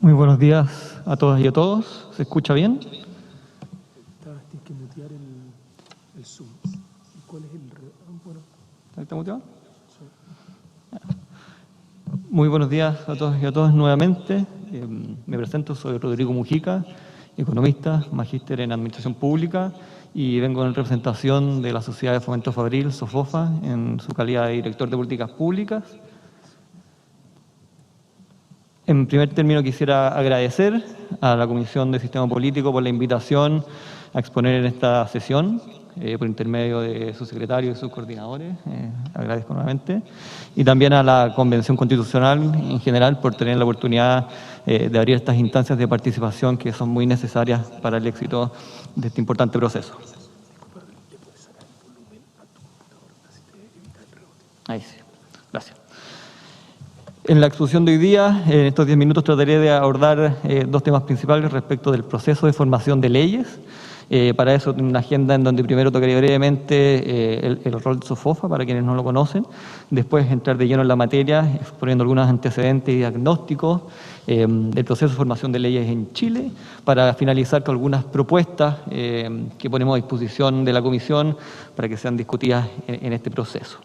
Muy buenos días a todas y a todos. ¿Se escucha bien? Tienes que mutear el Zoom. ¿Y cuál es el...? Bueno, ¿Está muteado? Muy buenos días a todos y a todas nuevamente. Me presento, soy Rodrigo Mujica, economista, magíster en Administración Pública y vengo en representación de la Sociedad de Fomento Fabril, SOFOFA, en su calidad de director de Políticas Públicas. En primer término quisiera agradecer a la Comisión de Sistema Político por la invitación a exponer en esta sesión, por intermedio de su secretario y sus coordinadores, agradezco nuevamente, y también a la Convención Constitucional en general por tener la oportunidad de abrir estas instancias de participación que son muy necesarias para el éxito de este importante proceso. Ahí sí, gracias. En la exposición de hoy día, en estos 10 minutos, trataré de abordar dos temas principales respecto del proceso de formación de leyes. Para eso tengo una agenda en donde primero tocaría brevemente el rol de SOFOFA, para quienes no lo conocen. Después entrar de lleno en la materia, exponiendo algunos antecedentes y diagnósticos del proceso de formación de leyes en Chile, para finalizar con algunas propuestas que ponemos a disposición de la Comisión para que sean discutidas en este proceso.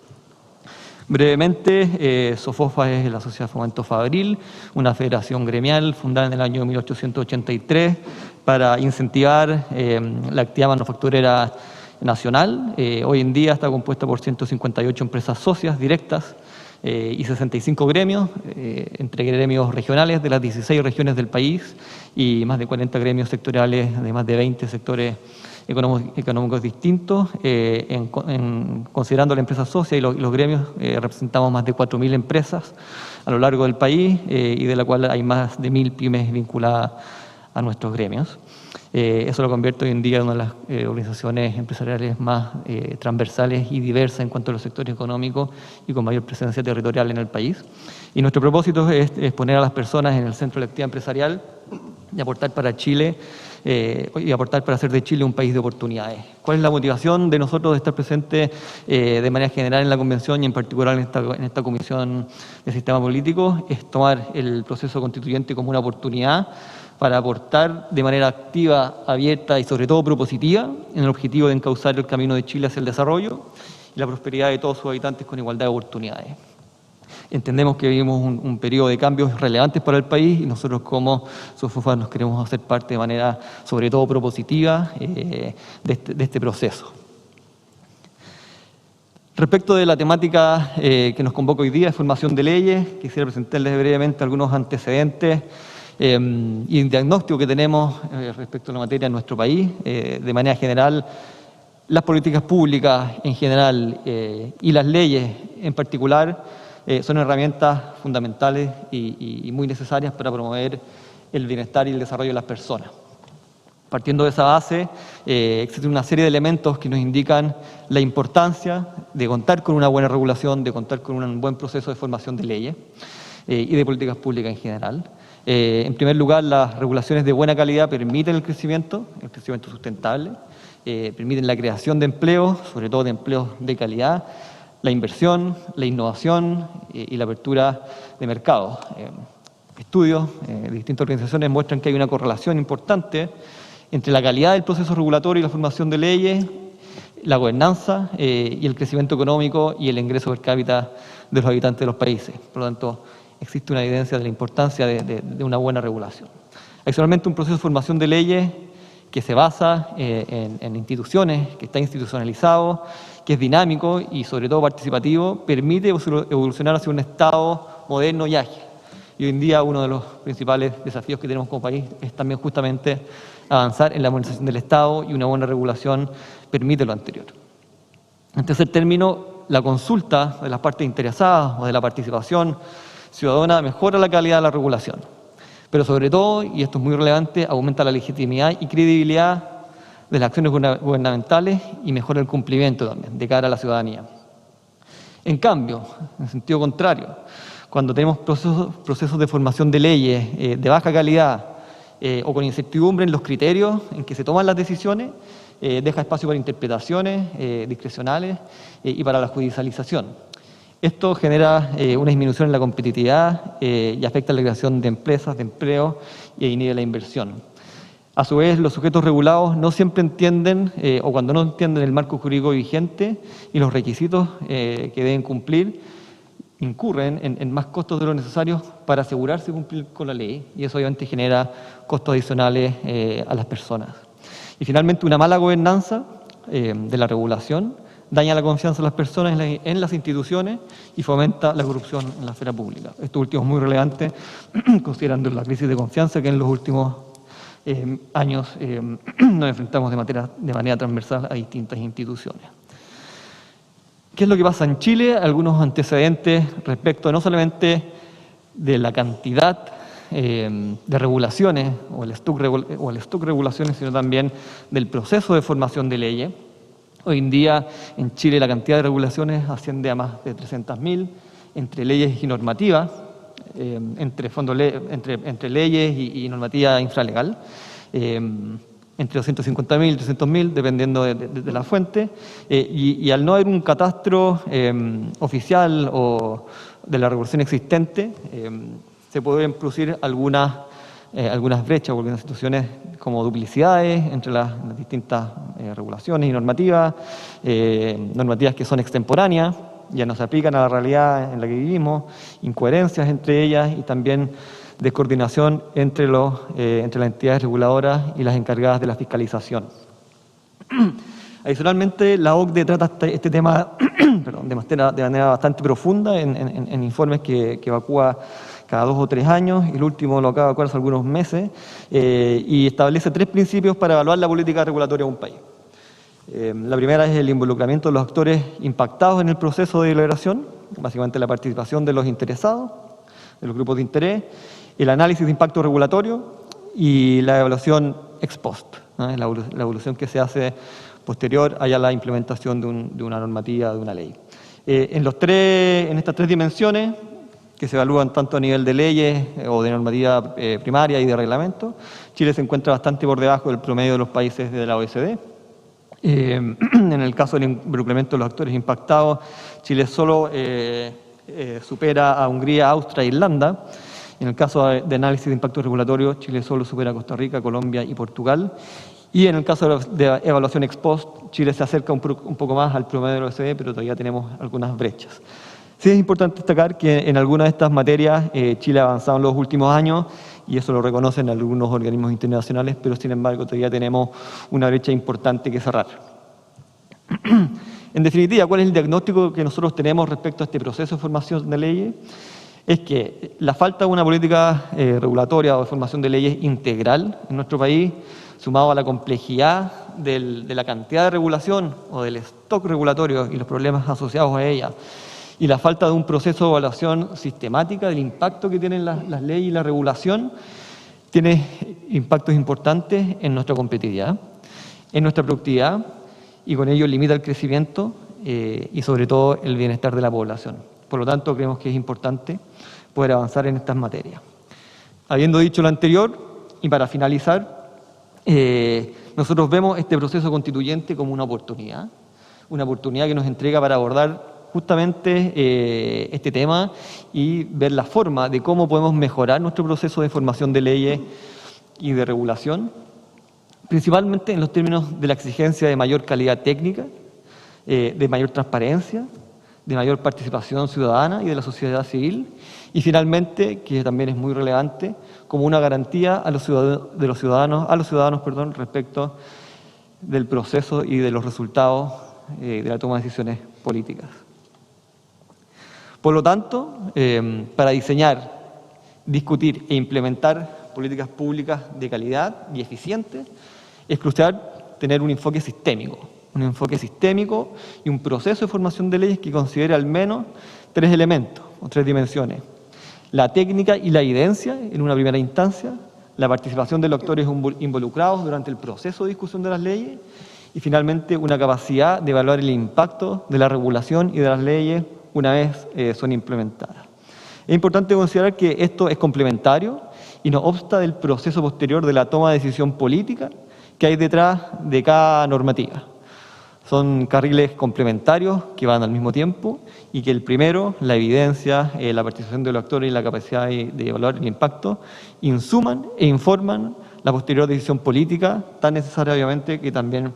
Brevemente, SOFOFA es la Sociedad de Fomento Fabril, una federación gremial fundada en el año 1883 para incentivar la actividad manufacturera nacional. Hoy en día está compuesta por 158 empresas socias directas y 65 gremios, entre gremios regionales de las 16 regiones del país y más de 40 gremios sectoriales de más de 20 sectores económicos distintos. Considerando la empresa socia y los gremios, representamos más de 4.000 empresas a lo largo del país y de la cual hay más de 1.000 pymes vinculadas a nuestros gremios. Eso lo convierte hoy en día en una de las organizaciones empresariales más transversales y diversas en cuanto a los sectores económicos y con mayor presencia territorial en el país. Y nuestro propósito es poner a las personas en el centro de la actividad empresarial y aportar para Chile y aportar para hacer de Chile un país de oportunidades. ¿Cuál es la motivación de nosotros de estar presentes de manera general en la Convención y en particular en esta Comisión de Sistema Político? Es tomar el proceso constituyente como una oportunidad para aportar de manera activa, abierta y sobre todo propositiva en el objetivo de encauzar el camino de Chile hacia el desarrollo y la prosperidad de todos sus habitantes con igualdad de oportunidades. Entendemos que vivimos un periodo de cambios relevantes para el país y nosotros como SOFOFA nos queremos hacer parte de manera sobre todo propositiva de este proceso. Respecto de la temática que nos convoca hoy día, de formación de leyes, quisiera presentarles brevemente algunos antecedentes y un diagnóstico que tenemos respecto a la materia en nuestro país. De manera general, las políticas públicas en general y las leyes en particular son herramientas fundamentales y muy necesarias para promover el bienestar y el desarrollo de las personas. Partiendo de esa base, existe una serie de elementos que nos indican la importancia de contar con una buena regulación, de contar con un buen proceso de formación de leyes y de políticas públicas en general. En primer lugar, las regulaciones de buena calidad permiten el crecimiento sustentable, permiten la creación de empleos, sobre todo de empleos de calidad, la inversión, la innovación y la apertura de mercados. Estudios de distintas organizaciones muestran que hay una correlación importante entre la calidad del proceso regulatorio y la formación de leyes, la gobernanza y el crecimiento económico y el ingreso per cápita de los habitantes de los países. Por lo tanto, existe una evidencia de la importancia de una buena regulación. Actualmente, un proceso de formación de leyes que se basa en instituciones, que está institucionalizado, que es dinámico y sobre todo participativo, permite evolucionar hacia un Estado moderno y ágil. Y hoy en día uno de los principales desafíos que tenemos como país es también justamente avanzar en la modernización del Estado y una buena regulación permite lo anterior. En tercer término, la consulta de las partes interesadas o de la participación ciudadana mejora la calidad de la regulación. Pero sobre todo, y esto es muy relevante, aumenta la legitimidad y credibilidad de las acciones gubernamentales y mejora el cumplimiento también de cara a la ciudadanía. En cambio, en sentido contrario, cuando tenemos procesos de formación de leyes de baja calidad o con incertidumbre en los criterios en que se toman las decisiones, deja espacio para interpretaciones discrecionales y para la judicialización. Esto genera una disminución en la competitividad y afecta la creación de empresas, de empleo y inhibe la inversión. A su vez, los sujetos regulados no siempre entienden o cuando no entienden el marco jurídico vigente y los requisitos que deben cumplir, incurren en más costos de lo necesarios para asegurarse de cumplir con la ley, y eso obviamente genera costos adicionales a las personas. Y finalmente, una mala gobernanza de la regulación daña la confianza de las personas en las instituciones y fomenta la corrupción en la esfera pública. Esto último es muy relevante considerando la crisis de confianza que en los últimos años nos enfrentamos de manera transversal a distintas instituciones. ¿Qué es lo que pasa en Chile? Algunos antecedentes respecto no solamente de la cantidad de regulaciones o el stock de regulaciones, sino también del proceso de formación de leyes. Hoy en día en Chile la cantidad de regulaciones asciende a más de 300.000 entre leyes y normativas, entre leyes y normativa infralegal. Entre 250.000 y 300.000, dependiendo de la fuente, y al no haber un catastro oficial o de la regulación existente, se pueden producir algunas brechas o algunas situaciones como duplicidades entre las distintas regulaciones y normativas que son extemporáneas, ya no se aplican a la realidad en la que vivimos, incoherencias entre ellas y también descoordinación entre las entidades reguladoras y las encargadas de la fiscalización. Adicionalmente, la OCDE trata este tema de manera bastante profunda en informes que evacúa cada 2 o 3 años, y el último lo acaba de evacuar hace algunos meses, y establece 3 principios para evaluar la política regulatoria de un país. La primera es el involucramiento de los actores impactados en el proceso de deliberación, básicamente la participación de los interesados, de los grupos de interés, el análisis de impacto regulatorio y la evaluación ex post, ¿no? La evaluación que se hace posterior a la implementación de una normativa, de una ley. En estas 3 dimensiones, que se evalúan tanto a nivel de leyes o de normativa primaria y de reglamento, Chile se encuentra bastante por debajo del promedio de los países de la OECD. En el caso del involucramiento de los actores impactados, Chile solo supera a Hungría, Austria e Irlanda. En el caso de análisis de impacto regulatorio, Chile solo supera a Costa Rica, Colombia y Portugal. Y en el caso de evaluación ex post, Chile se acerca un poco más al promedio de la OECD, pero todavía tenemos algunas brechas. Sí es importante destacar que en algunas de estas materias Chile ha avanzado en los últimos años, y eso lo reconocen algunos organismos internacionales, pero sin embargo todavía tenemos una brecha importante que cerrar. En definitiva, ¿cuál es el diagnóstico que nosotros tenemos respecto a este proceso de formación de leyes? Es que la falta de una política regulatoria o de formación de leyes integral en nuestro país, sumado a la complejidad de la cantidad de regulación o del stock regulatorio y los problemas asociados a ella, y la falta de un proceso de evaluación sistemática del impacto que tienen las leyes y la regulación, tiene impactos importantes en nuestra competitividad, en nuestra productividad, y con ello limita el crecimiento y sobre todo el bienestar de la población. Por lo tanto, creemos que es importante poder avanzar en estas materias. Habiendo dicho lo anterior, y para finalizar, nosotros vemos este proceso constituyente como una oportunidad que nos entrega para abordar justamente este tema y ver la forma de cómo podemos mejorar nuestro proceso de formación de leyes y de regulación, principalmente en los términos de la exigencia de mayor calidad técnica, de mayor transparencia, de mayor participación ciudadana y de la sociedad civil, y finalmente, que también es muy relevante, como una garantía a los ciudadanos respecto del proceso y de los resultados de la toma de decisiones políticas. Por lo tanto, para diseñar, discutir e implementar políticas públicas de calidad y eficientes, es crucial tener un enfoque sistémico y un proceso de formación de leyes que considere al menos 3 elementos o 3 dimensiones: la técnica y la evidencia en una primera instancia, la participación de los actores involucrados durante el proceso de discusión de las leyes y finalmente una capacidad de evaluar el impacto de la regulación y de las leyes una vez son implementadas. Es importante considerar que esto es complementario y no obsta del proceso posterior de la toma de decisión política que hay detrás de cada normativa. Son carriles complementarios que van al mismo tiempo y que el primero, la evidencia, la participación de los actores y la capacidad de evaluar el impacto, insuman e informan la posterior decisión política tan necesaria obviamente que también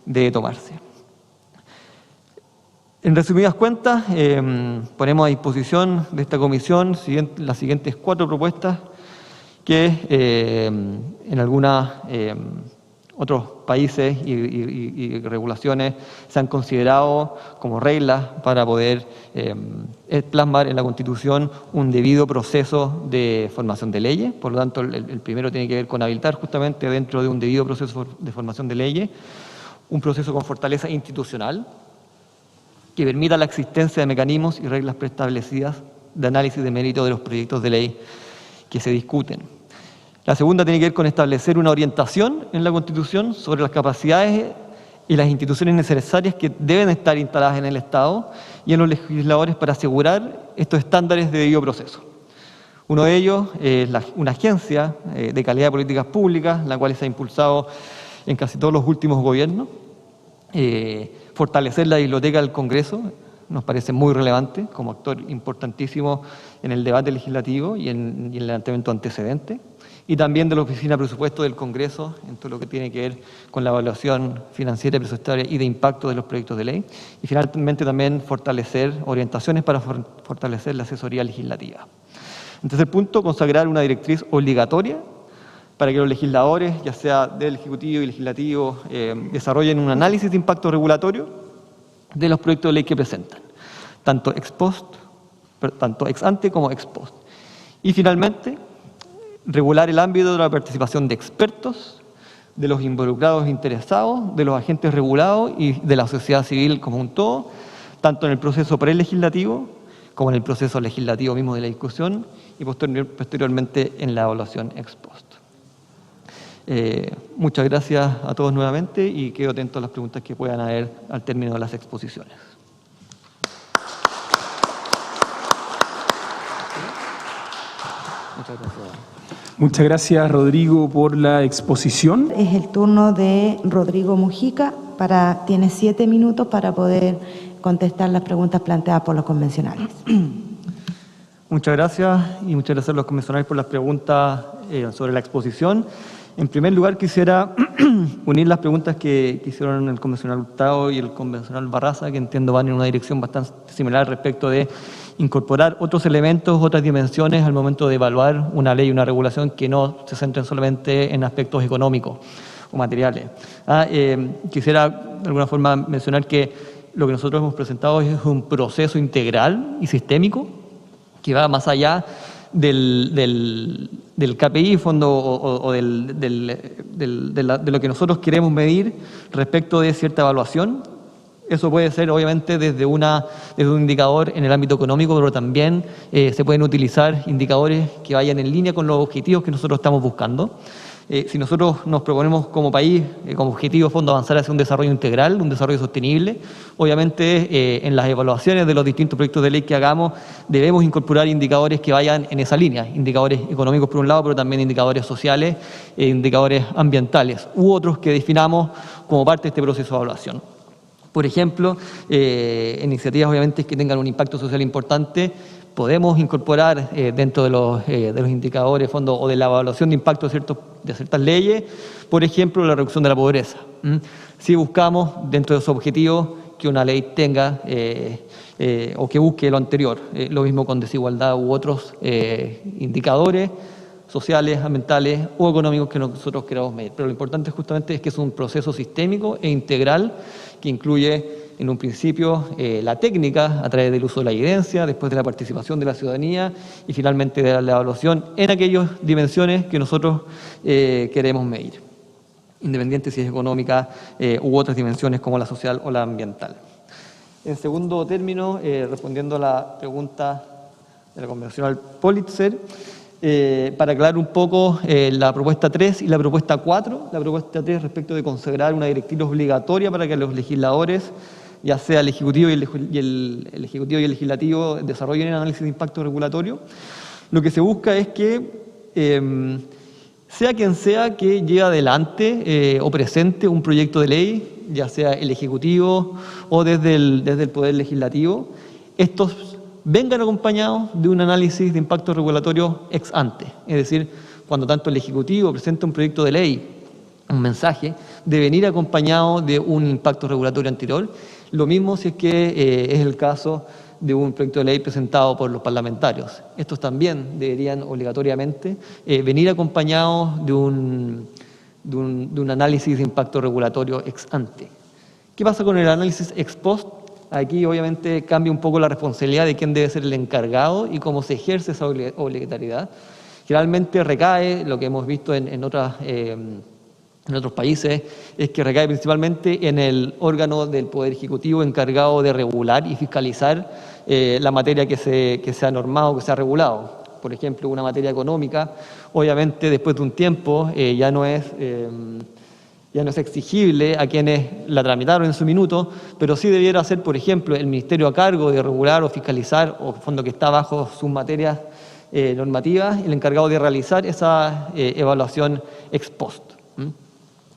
debe tomarse. En resumidas cuentas, ponemos a disposición de esta comisión las siguientes 4 propuestas que en algunos otros países y regulaciones se han considerado como reglas para poder plasmar en la Constitución un debido proceso de formación de leyes. Por lo tanto, el primero tiene que ver con habilitar justamente dentro de un debido proceso de formación de leyes un proceso con fortaleza institucional que permita la existencia de mecanismos y reglas preestablecidas de análisis de mérito de los proyectos de ley que se discuten. La segunda tiene que ver con establecer una orientación en la Constitución sobre las capacidades y las instituciones necesarias que deben estar instaladas en el Estado y en los legisladores para asegurar estos estándares de debido proceso. Uno de ellos es una agencia de calidad de políticas públicas, la cual se ha impulsado en casi todos los últimos gobiernos. Fortalecer la biblioteca del Congreso nos parece muy relevante como actor importantísimo en el debate legislativo y en el levantamiento antecedente. Y también de la Oficina de Presupuesto del Congreso, en todo lo que tiene que ver con la evaluación financiera y presupuestaria y de impacto de los proyectos de ley. Y finalmente también fortalecer orientaciones para fortalecer la asesoría legislativa. En tercer punto, consagrar una directriz obligatoria para que los legisladores, ya sea del Ejecutivo y Legislativo, desarrollen un análisis de impacto regulatorio de los proyectos de ley que presentan, tanto ex ante como ex post. Y finalmente, regular el ámbito de la participación de expertos, de los involucrados interesados, de los agentes regulados y de la sociedad civil como un todo, tanto en el proceso prelegislativo como en el proceso legislativo mismo de la discusión y posteriormente en la evaluación ex post. Muchas gracias a todos nuevamente y quedo atento a las preguntas que puedan haber al término de las exposiciones. Muchas gracias. Muchas gracias, Rodrigo, por la exposición. Es el turno de Rodrigo Mujica. Tiene 7 minutos para poder contestar las preguntas planteadas por los convencionales. Muchas gracias y muchas gracias a los convencionales por las preguntas sobre la exposición. En primer lugar, quisiera unir las preguntas que hicieron el convencional Hurtado y el convencional Barraza, que entiendo van en una dirección bastante similar respecto de incorporar otros elementos, otras dimensiones al momento de evaluar una ley, una regulación que no se centren solamente en aspectos económicos o materiales. Quisiera de alguna forma mencionar que lo que nosotros hemos presentado es un proceso integral y sistémico que va más allá del KPI, fondo o de lo que nosotros queremos medir respecto de cierta evaluación. Eso puede ser obviamente desde un indicador en el ámbito económico, pero también se pueden utilizar indicadores que vayan en línea con los objetivos que nosotros estamos buscando. Si nosotros nos proponemos como país, como objetivo fondo, avanzar hacia un desarrollo integral, un desarrollo sostenible, obviamente en las evaluaciones de los distintos proyectos de ley que hagamos debemos incorporar indicadores que vayan en esa línea, indicadores económicos por un lado, pero también indicadores sociales, indicadores ambientales u otros que definamos como parte de este proceso de evaluación. Por ejemplo, iniciativas obviamente que tengan un impacto social importante, podemos incorporar dentro de los indicadores fondo o de la evaluación de impacto de ciertas leyes, por ejemplo, la reducción de la pobreza. Si buscamos dentro de esos objetivos que una ley tenga o que busque lo anterior, lo mismo con desigualdad u otros indicadores sociales, ambientales o económicos que nosotros queramos medir. Pero lo importante justamente es que es un proceso sistémico e integral que incluye en un principio la técnica a través del uso de la evidencia, después de la participación de la ciudadanía y finalmente de la evaluación en aquellas dimensiones que nosotros queremos medir, independiente si es económica u otras dimensiones como la social o la ambiental. En segundo término, respondiendo a la pregunta de la convencional Politzer, para aclarar un poco la propuesta 3 y la propuesta 4. La propuesta 3 respecto de consagrar una directriz obligatoria para que los legisladores, ya sea el Ejecutivo y el Ejecutivo y el Legislativo, desarrollen el análisis de impacto regulatorio. Lo que se busca es que sea quien sea que lleve adelante o presente un proyecto de ley, ya sea el Ejecutivo o desde el Poder Legislativo, estos vengan acompañados de un análisis de impacto regulatorio ex ante. Es decir, cuando tanto el Ejecutivo presenta un proyecto de ley, un mensaje, de venir acompañado de un impacto regulatorio anterior. Lo mismo si es que es el caso de un proyecto de ley presentado por los parlamentarios. Estos también deberían obligatoriamente venir acompañados de un análisis de impacto regulatorio ex ante. ¿Qué pasa con el análisis ex post? Aquí obviamente cambia un poco la responsabilidad de quién debe ser el encargado y cómo se ejerce esa obligatoriedad. Generalmente recae, lo que hemos visto en otros países, es que recae principalmente en el órgano del Poder Ejecutivo encargado de regular y fiscalizar la materia que se ha normado, que se ha regulado. Por ejemplo, una materia económica, obviamente después de un tiempo ya no es exigible a quienes la tramitaron en su minuto, pero sí debiera ser, por ejemplo, el ministerio a cargo de regular o fiscalizar, o fondo que está bajo sus materias normativas, el encargado de realizar esa evaluación ex post.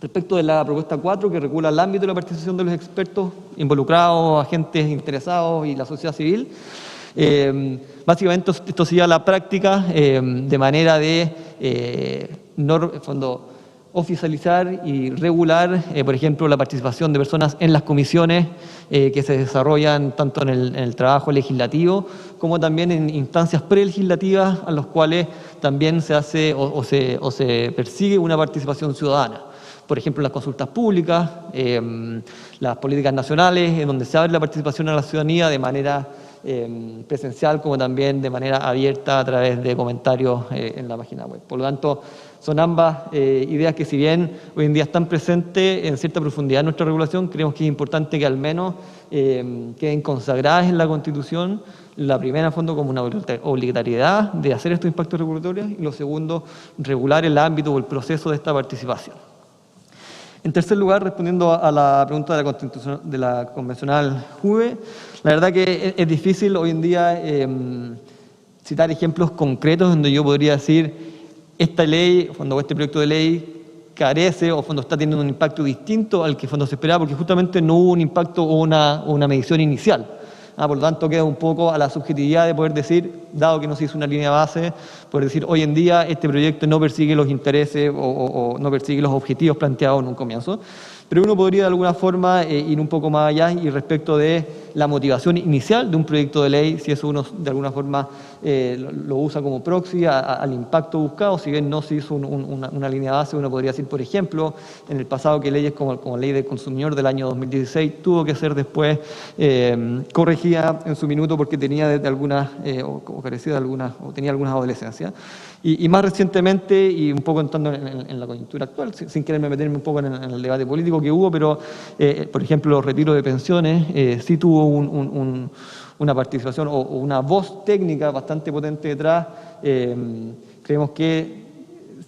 Respecto de la propuesta 4, que regula el ámbito de la participación de los expertos involucrados, agentes interesados y la sociedad civil, básicamente esto sería la práctica de manera de oficializar y regular, por ejemplo, la participación de personas en las comisiones que se desarrollan tanto en el trabajo legislativo como también en instancias prelegislativas a los cuales también se hace o se persigue una participación ciudadana. Por ejemplo, las consultas públicas, las políticas nacionales, en donde se abre la participación a la ciudadanía de manera presencial como también de manera abierta a través de comentarios en la página web. Por lo tanto, son ambas ideas que, si bien hoy en día están presentes en cierta profundidad en nuestra regulación, creemos que es importante que al menos queden consagradas en la Constitución. La primera, en fondo, como una obligatoriedad de hacer estos impactos regulatorios, y lo segundo, regular el ámbito o el proceso de esta participación. En tercer lugar, respondiendo a la pregunta de la convencional Juve, la verdad que es difícil hoy en día citar ejemplos concretos donde yo podría decir esta ley, o este proyecto de ley carece o está teniendo un impacto distinto al que se esperaba, porque justamente no hubo un impacto o una medición inicial. Por lo tanto, queda un poco a la subjetividad de poder decir, dado que no se hizo una línea base, poder decir, hoy en día este proyecto no persigue los intereses o no persigue los objetivos planteados en un comienzo. Pero uno podría de alguna forma ir un poco más allá y respecto de la motivación inicial de un proyecto de ley, si eso uno de alguna forma lo usa como proxy al impacto buscado, si bien no se hizo una línea base, uno podría decir, por ejemplo, en el pasado que leyes como Ley del Consumidor del año 2016 tuvo que ser después corregida en su minuto porque tenía de algunas, o carecía de algunas, o tenía algunas adolescencias. Y más recientemente, y un poco entrando en la coyuntura actual, sin quererme meterme un poco en el debate político que hubo, pero por ejemplo los retiros de pensiones sí tuvo una participación o una voz técnica bastante potente detrás. Creemos que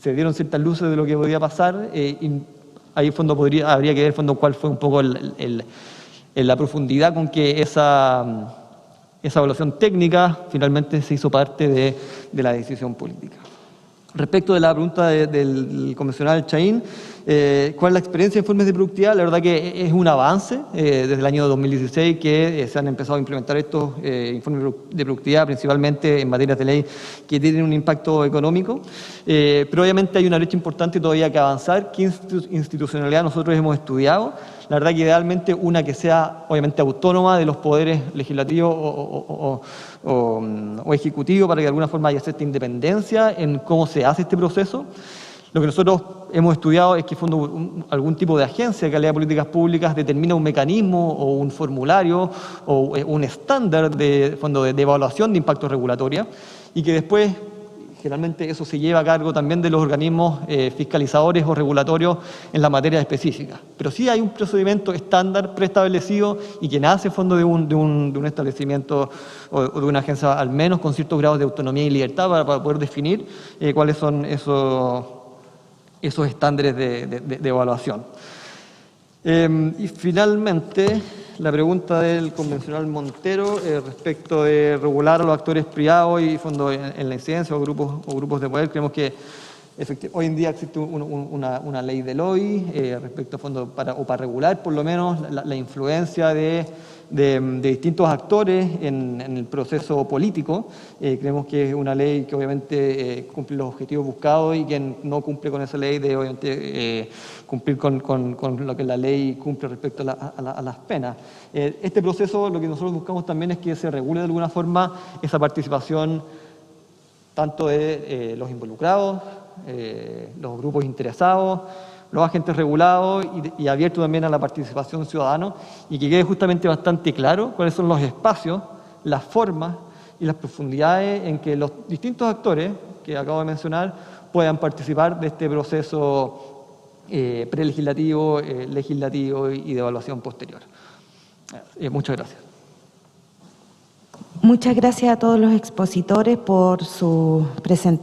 se dieron ciertas luces de lo que podía pasar y ahí habría que ver cuál fue un poco la profundidad con que esa evaluación técnica finalmente se hizo parte de la decisión política. Respecto de la pregunta del convencional Chaín, ¿cuál es la experiencia de informes de productividad? La verdad que es un avance desde el año 2016 que se han empezado a implementar estos informes de productividad, principalmente en materias de ley que tienen un impacto económico, pero obviamente hay una brecha importante todavía que avanzar. ¿Qué institucionalidad nosotros hemos estudiado? La verdad que idealmente una que sea obviamente autónoma de los poderes legislativos o ejecutivo, para que de alguna forma haya cierta independencia en cómo se hace este proceso. Lo que nosotros hemos estudiado es que algún tipo de agencia de calidad de políticas públicas determina un mecanismo o un formulario o un estándar de evaluación de impacto regulatorio y que después generalmente eso se lleva a cargo también de los organismos fiscalizadores o regulatorios en la materia específica. Pero sí hay un procedimiento estándar preestablecido y que nace de un establecimiento o de una agencia al menos con ciertos grados de autonomía y libertad para poder definir cuáles son esos estándares de evaluación. Y finalmente, la pregunta del convencional Montero respecto de regular a los actores privados y en la incidencia o grupos de poder. Creemos que Hoy en día existe una ley del OI respecto a fondos para regular por lo menos la influencia de distintos actores en el proceso político. Creemos que es una ley que obviamente cumple los objetivos buscados, y quien no cumple con esa ley debe obviamente cumplir con lo que la ley cumple respecto a las penas. Este proceso, lo que nosotros buscamos también es que se regule de alguna forma esa participación tanto de los involucrados, los grupos interesados, los agentes regulados y abierto también a la participación ciudadana, y que quede justamente bastante claro cuáles son los espacios, las formas y las profundidades en que los distintos actores que acabo de mencionar puedan participar de este proceso prelegislativo, legislativo y de evaluación posterior. Muchas gracias. Muchas gracias a todos los expositores por su presentación.